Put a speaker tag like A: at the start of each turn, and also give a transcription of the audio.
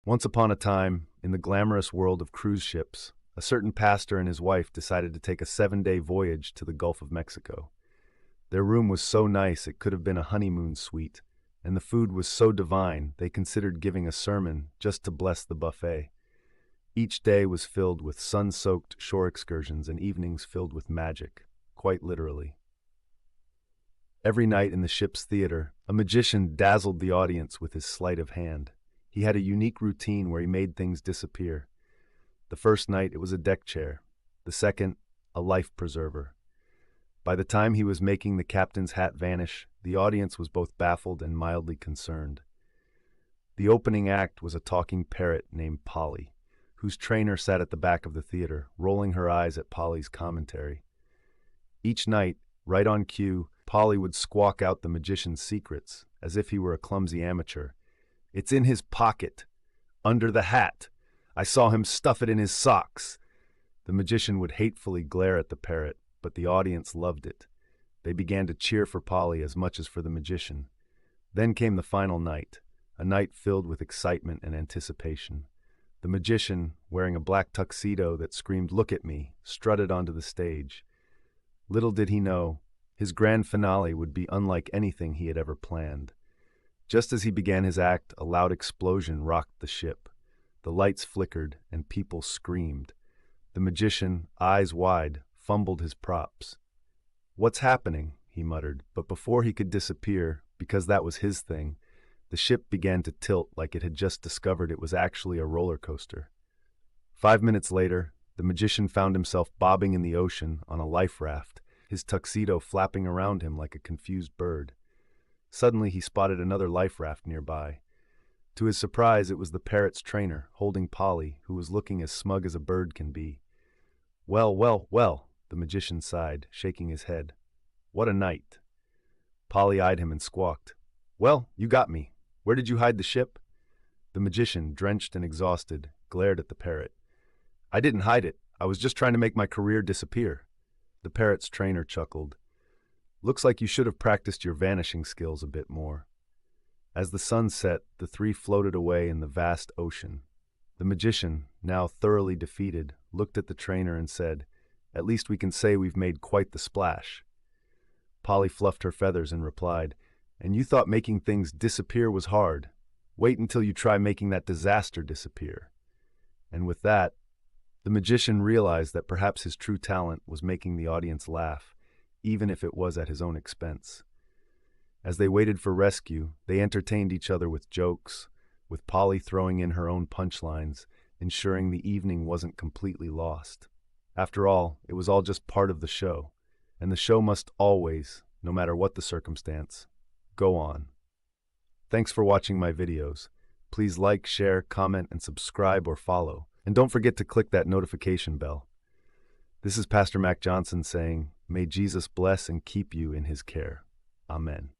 A: Once upon a time, in the glamorous world of cruise ships, a certain pastor and his wife decided to take a 7-day voyage to the Gulf of Mexico. Their room was so nice it could have been a honeymoon suite, and the food was so divine they considered giving a sermon just to bless the buffet. Each day was filled with sun-soaked shore excursions and evenings filled with magic, quite literally. Every night in the ship's theater, a magician dazzled the audience with his sleight of hand. He had a unique routine where he made things disappear. The first night it was a deck chair, the second, a life preserver. By the time he was making the captain's hat vanish, the audience was both baffled and mildly concerned. The opening act was a talking parrot named Polly, whose trainer sat at the back of the theater, rolling her eyes at Polly's commentary. Each night, right on cue, Polly would squawk out the magician's secrets, as if he were a clumsy amateur. "It's in his pocket, under the hat. I saw him stuff it in his socks." The magician would hatefully glare at the parrot, but the audience loved it. They began to cheer for Polly as much as for the magician. Then came the final night, a night filled with excitement and anticipation. The magician, wearing a black tuxedo that screamed, "Look at me," strutted onto the stage. Little did he know, his grand finale would be unlike anything he had ever planned. Just as he began his act, a loud explosion rocked the ship. The lights flickered and people screamed. The magician, eyes wide, fumbled his props. "What's happening?" he muttered, but before he could disappear, because that was his thing, the ship began to tilt like it had just discovered it was actually a roller coaster. 5 minutes later, the magician found himself bobbing in the ocean on a life raft, his tuxedo flapping around him like a confused bird. Suddenly he spotted another life raft nearby. To his surprise, it was the parrot's trainer, holding Polly, who was looking as smug as a bird can be. "Well, well, well," the magician sighed, shaking his head. "What a night." Polly eyed him and squawked, "Well, you got me. Where did you hide the ship?" The magician, drenched and exhausted, glared at the parrot. "I didn't hide it. I was just trying to make my career disappear." The parrot's trainer chuckled. "Looks like you should have practiced your vanishing skills a bit more." As the sun set, the three floated away in the vast ocean. The magician, now thoroughly defeated, looked at the trainer and said, "At least we can say we've made quite the splash." Polly fluffed her feathers and replied, "And you thought making things disappear was hard. Wait until you try making that disaster disappear." And with that, the magician realized that perhaps his true talent was making the audience laugh, even if it was at his own expense. As they waited for rescue, they entertained each other with jokes, with Polly throwing in her own punchlines, ensuring the evening wasn't completely lost. After all, it was all just part of the show, and the show must always, no matter what the circumstance, go on. Thanks for watching my videos. Please like, share, comment, and subscribe or follow. And don't forget to click that notification bell. This is Pastor Mack Johnson saying, may Jesus bless and keep you in his care. Amen.